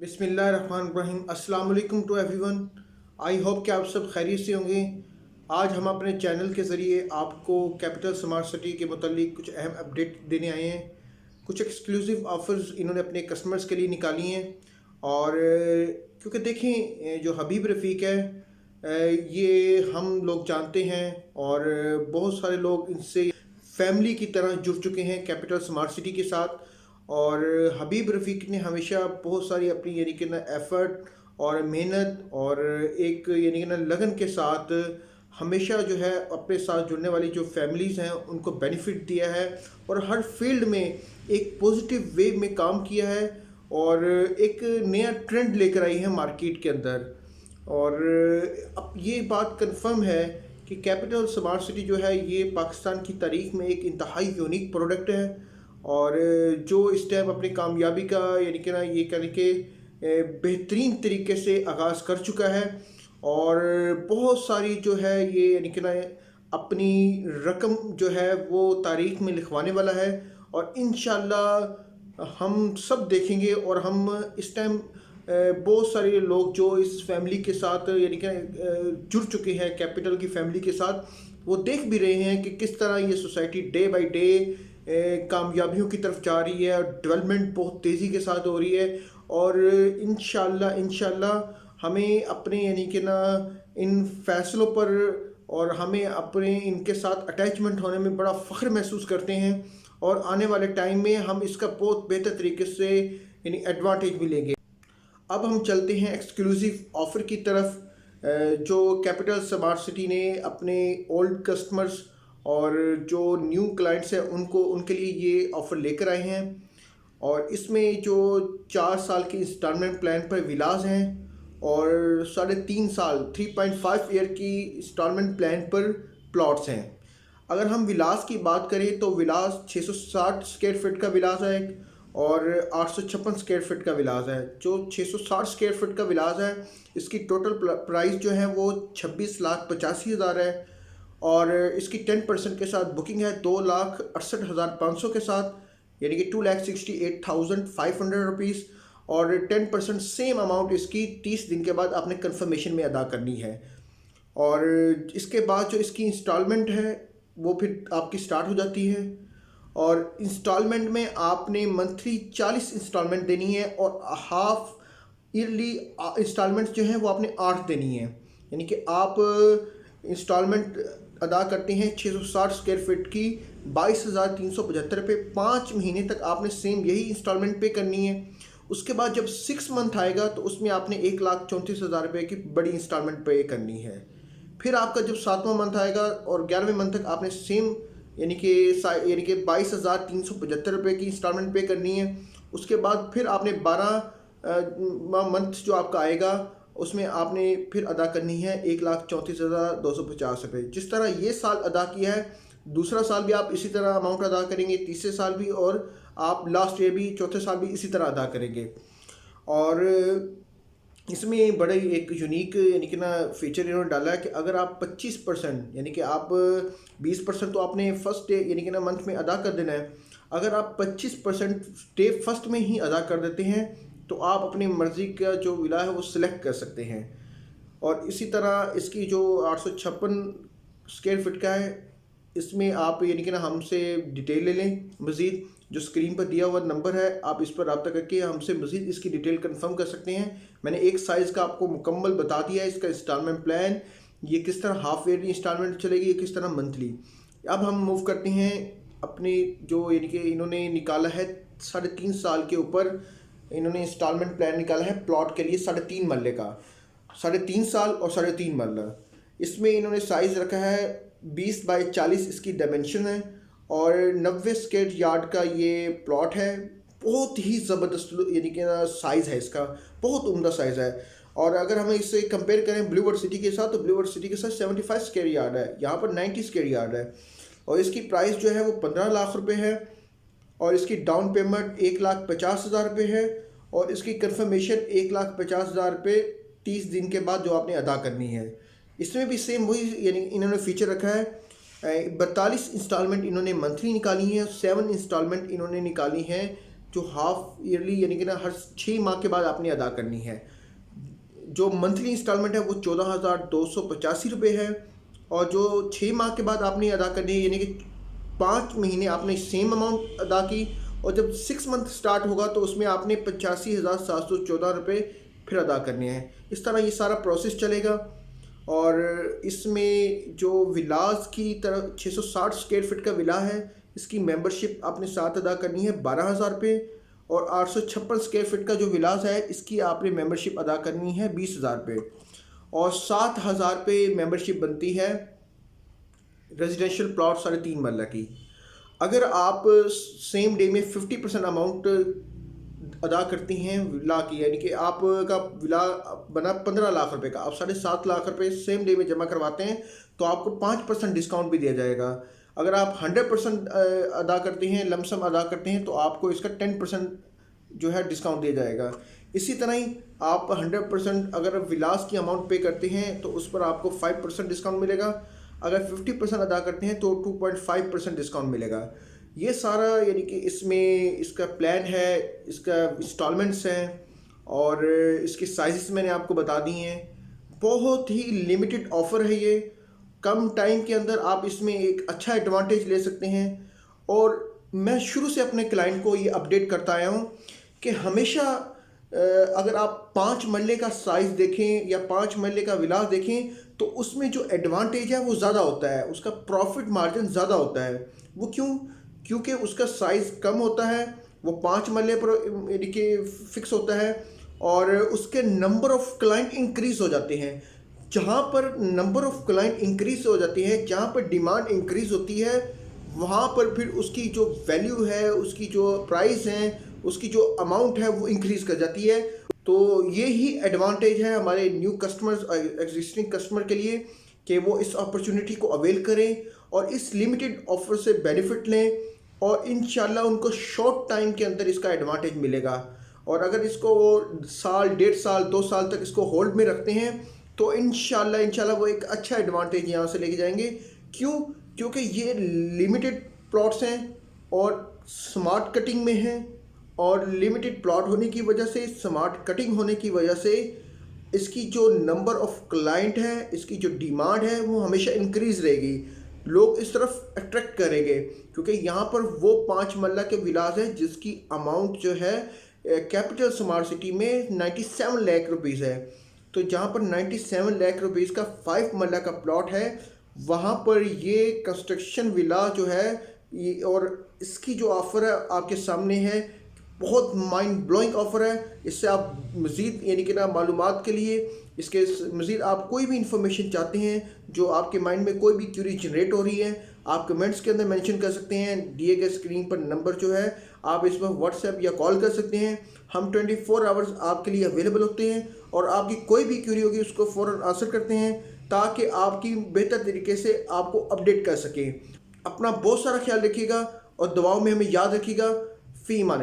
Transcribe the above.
बिस्मिल्लाहिर्रहमानिर्रहीम। अस्सलाम वालेकुम टू एवरीवन। आई होप कि आप सब खैरियत से होंगे। आज हम अपने चैनल के ज़रिए आपको कैपिटल स्मार्ट सिटी के मुतालिक कुछ अहम अपडेट देने आए हैं। कुछ एक्सक्लूसिव ऑफ़र्स इन्होंने अपने कस्टमर्स के लिए निकाली हैं। और क्योंकि देखें, जो हबीब रफ़ीक है, ये हम लोग जानते हैं और बहुत सारे लोग इनसे फैमिली की तरह जुड़ चुके हैं कैपिटल स्मार्ट सिटी के साथ। और हबीब रफ़ीक ने हमेशा बहुत सारी अपनी यानी कि ना एफ़र्ट और मेहनत और एक यानी कि ना लगन के साथ हमेशा जो है अपने साथ जुड़ने वाली जो फैमिलीज़ हैं उनको बेनिफिट दिया है और हर फील्ड में एक पॉजिटिव वे में काम किया है और एक नया ट्रेंड लेकर आई है मार्केट के अंदर। और अब ये बात कंफर्म है कि कैपिटल स्मार्ट सिटी जो है ये पाकिस्तान की तारीख में एक इंतहाई यूनिक प्रोडक्ट है और जो इस टाइम अपनी कामयाबी का यानी कि ना ये कहने के बेहतरीन तरीके से आगाज़ कर चुका है। और बहुत सारी जो है ये यानी कि ना अपनी रकम जो है वो तारीख में लिखवाने वाला है और इंशाल्लाह हम सब देखेंगे। और हम इस टाइम बहुत सारे लोग जो इस फैमिली के साथ यानी कि जुड़ चुके हैं कैपिटल की फैमिली के साथ, वो देख भी रहे हैं कि किस तरह ये सोसाइटी डे बाय डे कामयाबियों की तरफ जा रही है और डेवलपमेंट बहुत तेज़ी के साथ हो रही है। और इंशाल्लाह हमें अपने यानी कि ना इन फैसलों पर और हमें अपने इनके साथ अटैचमेंट होने में बड़ा फ़ख्र महसूस करते हैं और आने वाले टाइम में हम इसका बहुत बेहतर तरीके से यानी एडवांटेज भी लेंगे। अब हम चलते हैं एक्सक्लूसिव ऑफ़र की तरफ, जो कैपिटल स्मार्ट सिटी ने अपने ओल्ड कस्टमर्स और जो न्यू क्लाइंट्स हैं उनको उनके लिए ये ऑफ़र लेकर आए हैं। और इसमें जो 4 साल की इंस्टॉलमेंट प्लान पर विलास हैं और 3.5 साल 3.5 ईयर की इंस्टॉलमेंट प्लान पर प्लॉट्स हैं। अगर हम विलास की बात करें तो विलास 660 स्क्वायर फीट का विलास है और 856 स्क्वायर फीट का विलास है। जो 660 स्क्वायर फीट का विलास है इसकी टोटल प्राइस जो है वो 26,85,000 है और इसकी 10% के साथ बुकिंग है 2,68,500 के साथ, यानी कि 2,68,500 रुपीज़। और 10% सेम अमाउंट इसकी 30 दिन के बाद आपने कंफर्मेशन में अदा करनी है। और इसके बाद जो इसकी इंस्टॉलमेंट है वो फिर आपकी स्टार्ट हो जाती है और इंस्टॉलमेंट में आपने मंथली 40 इंस्टॉलमेंट देनी है और हाफ ईयरली इंस्टॉलमेंट जो है वो आपने 8 देनी है। यानी कि आप इंस्टॉलमेंट अदा करते हैं 660 स्क्वायर फीट की 22,375 रुपये। 5 महीने तक आपने सेम यही इंस्टॉलमेंट पे करनी है। उसके बाद जब 6 मंथ आएगा तो उसमें आपने 1,34,000 रुपये की बड़ी इंस्टॉलमेंट पे करनी है। फिर आपका जब 7वां मंथ आएगा और 11वें मंथ तक आपने सेम यानी कि 22,375 रुपये की इंस्टॉलमेंट पे करनी है। उसके बाद फिर आपने 12 मंथ जो आपका आएगा उसमें आपने फिर अदा करनी है 1,34,250 रुपये। जिस तरह ये साल अदा किया है दूसरा साल भी आप इसी तरह अमाउंट अदा करेंगे, तीसरे साल भी, और आप लास्ट ईयर भी चौथे साल भी इसी तरह अदा करेंगे। और इसमें बड़े एक यूनिक यानी कि ना फीचर इन्होंने डाला है कि अगर आप 25% यानी कि आप 20% तो आपने फर्स्ट डे यानी कि ना मंथ में अदा कर देना है। अगर आप 25% डे फर्स्ट में ही अदा कर देते हैं तो आप अपनी मर्ज़ी का जो विला है वो सिलेक्ट कर सकते हैं। और इसी तरह इसकी जो 856 स्क्वायर फीट का है इसमें आप यानी कि ना हमसे डिटेल ले लें मज़ीद। जो स्क्रीन पर दिया हुआ नंबर है आप इस पर रब्ता करके हमसे मज़ीद इसकी डिटेल कंफर्म कर सकते हैं। मैंने एक साइज़ का आपको मुकम्मल बता दिया है, इसका इंस्टॉलमेंट प्लान ये किस तरह हाफ ईयरली इंस्टॉलमेंट चलेगी, ये किस तरह मंथली। अब हम मूव करते हैं अपनी जो यानी कि इन्होंने निकाला है 3.5 साल के ऊपर इन्होंने इंस्टॉलमेंट प्लान निकाला है प्लॉट के लिए 3.5 मरले का, 3.5 साल और 3.5 मरला। इसमें इन्होंने साइज़ रखा है 20 बाई 40 इसकी डायमेंशन है और 90 स्क्वायर यार्ड का ये प्लॉट है। बहुत ही ज़बरदस्त यानी कि ना साइज़ है इसका, बहुत उम्दा साइज़ है। और अगर हमें इससे कंपेयर करें ब्लूवर्ड सिटी के साथ तो ब्लूवर्ड सिटी के साथ 75 स्क्वायर यार्ड है, यहाँ पर 90 स्क्वायर यार्ड है। और इसकी प्राइस जो है वो 15 लाख रुपये है और इसकी डाउन पेमेंट 1,50,000 रुपये है और इसकी कंफर्मेशन 1,50,000 रुपये 30 दिन के बाद जो आपने अदा करनी है। इसमें भी सेम वही यानी इन्होंने फ़ीचर रखा है। 42 इंस्टॉलमेंट इन्होंने मंथली निकाली हैं, 7 इंस्टॉलमेंट इन्होंने निकाली हैं जो हाफ ईयरली यानी कि ना हर 6 माह के बाद आपने अदा करनी है। जो मंथली इंस्टॉलमेंट है वो 14,285 रुपये है, और जो 6 माह के बाद आपने अदा करनी है यानी कि 5 महीने आपने सेम अमाउंट अदा की, और जब 6 मंथ स्टार्ट होगा तो उसमें आपने 85,714 रुपये फिर अदा करने हैं। इस तरह ये सारा प्रोसेस चलेगा। और इसमें जो विलास की तरफ 660 स्क्वायर फीट का विला है, इसकी मेंबरशिप आपने साथ अदा करनी है 12,000 रुपये, और 856 स्क्वायर फीट का जो विलास है इसकी आपने मेंबरशिप अदा करनी है 20,000 रुपये, और 7,000 रुपये मेंबरशिप बनती है रेजिडेंशियल प्लॉट 3.5 मरला की। अगर आप सेम डे में 50% अमाउंट अदा करती हैं विला की, यानी कि आपका विला बना 15 लाख रुपए का, आप 7.5 लाख रुपए सेम डे में जमा करवाते हैं तो आपको 5% डिस्काउंट भी दिया जाएगा। अगर आप 100% अदा करते हैं, लमसम अदा करते हैं, तो आपको इसका 10% जो है डिस्काउंट दिया जाएगा। इसी तरह ही आप 100% अगर विलास की अमाउंट पे करते हैं तो उस पर आपको 5% डिस्काउंट मिलेगा। अगर 50% अदा करते हैं तो 2.5% डिस्काउंट मिलेगा। ये सारा यानी कि इसमें इसका प्लान है, इसका इंस्टॉलमेंट्स हैं, और इसकी साइज़ मैंने आपको बता दी हैं। बहुत ही लिमिटेड ऑफ़र है ये, कम टाइम के अंदर आप इसमें एक अच्छा एडवांटेज ले सकते हैं। और मैं शुरू से अपने क्लाइंट को ये अपडेट करता आया हूँ कि हमेशा अगर आप 5 मरले का साइज़ देखें या 5 मरले का विलास देखें तो उसमें जो एडवांटेज है वो ज़्यादा होता है, उसका प्रॉफिट मार्जिन ज़्यादा होता है। वो क्यों? क्योंकि उसका साइज़ कम होता है, वो 5 मरले पर यानी कि फिक्स होता है, और उसके नंबर ऑफ़ क्लाइंट इंक्रीज़ हो जाते हैं। जहाँ पर नंबर ऑफ़ क्लाइंट इंक्रीज़ हो जाती है, जहाँ पर डिमांड इंक्रीज़ होती है, वहाँ पर फिर उसकी जो वैल्यू है, उसकी जो प्राइस है, उसकी जो अमाउंट है वो इंक्रीज़ कर जाती है। तो ये ही एडवांटेज है हमारे न्यू कस्टमर्स, एग्जिस्टिंग कस्टमर के लिए, कि वो इस अपॉर्चुनिटी को अवेल करें और इस लिमिटेड ऑफर से बेनिफिट लें, और इंशाल्लाह उनको शॉर्ट टाइम के अंदर इसका एडवांटेज मिलेगा। और अगर इसको वो साल, 1.5 साल, 2 साल तक इसको होल्ड में रखते हैं तो इंशाल्लाह वो एक अच्छा एडवांटेज यहाँ से लेके जाएंगे। क्यों? क्योंकि ये लिमिटेड प्लॉट्स हैं और स्मार्ट कटिंग में हैं, और लिमिटेड प्लॉट होने की वजह से, स्मार्ट कटिंग होने की वजह से इसकी जो नंबर ऑफ़ क्लाइंट है, इसकी जो डिमांड है वो हमेशा इंक्रीज़ रहेगी। लोग इस तरफ अट्रैक्ट करेंगे क्योंकि यहाँ पर वो 5 मरला के विलास है जिसकी अमाउंट जो है कैपिटल स्मार्ट सिटी में 97 लाख रुपीज़ है। तो जहाँ पर 97 लाख रुपीज़ का 5 मरला का प्लॉट है, वहाँ पर ये कंस्ट्रक्शन विला जो है ये, और इसकी जो ऑफ़र है आपके सामने है, बहुत माइंड ब्लोइंग ऑफ़र है। इससे आप मज़ीद यानी कि ना मालूमात के लिए, इसके मज़ीद आप कोई भी इंफॉर्मेशन चाहते हैं, जो आपके माइंड में कोई भी क्यूरी जनरेट हो रही है, आप कमेंट्स के अंदर मेंशन कर सकते हैं। दिए गए स्क्रीन पर नंबर जो है आप इस पर व्हाट्सएप या कॉल कर सकते हैं। हम 24 आवर्स आपके लिए अवेलेबल होते हैं, और आपकी कोई भी क्यूरी होगी उसको फ़ौरन आंसर करते हैं ताकि आपकी बेहतर तरीके से आपको अपडेट कर सकें। अपना बहुत सारा ख्याल रखिएगा और दुआओं में हमें याद रखिएगा। फ़ी मान।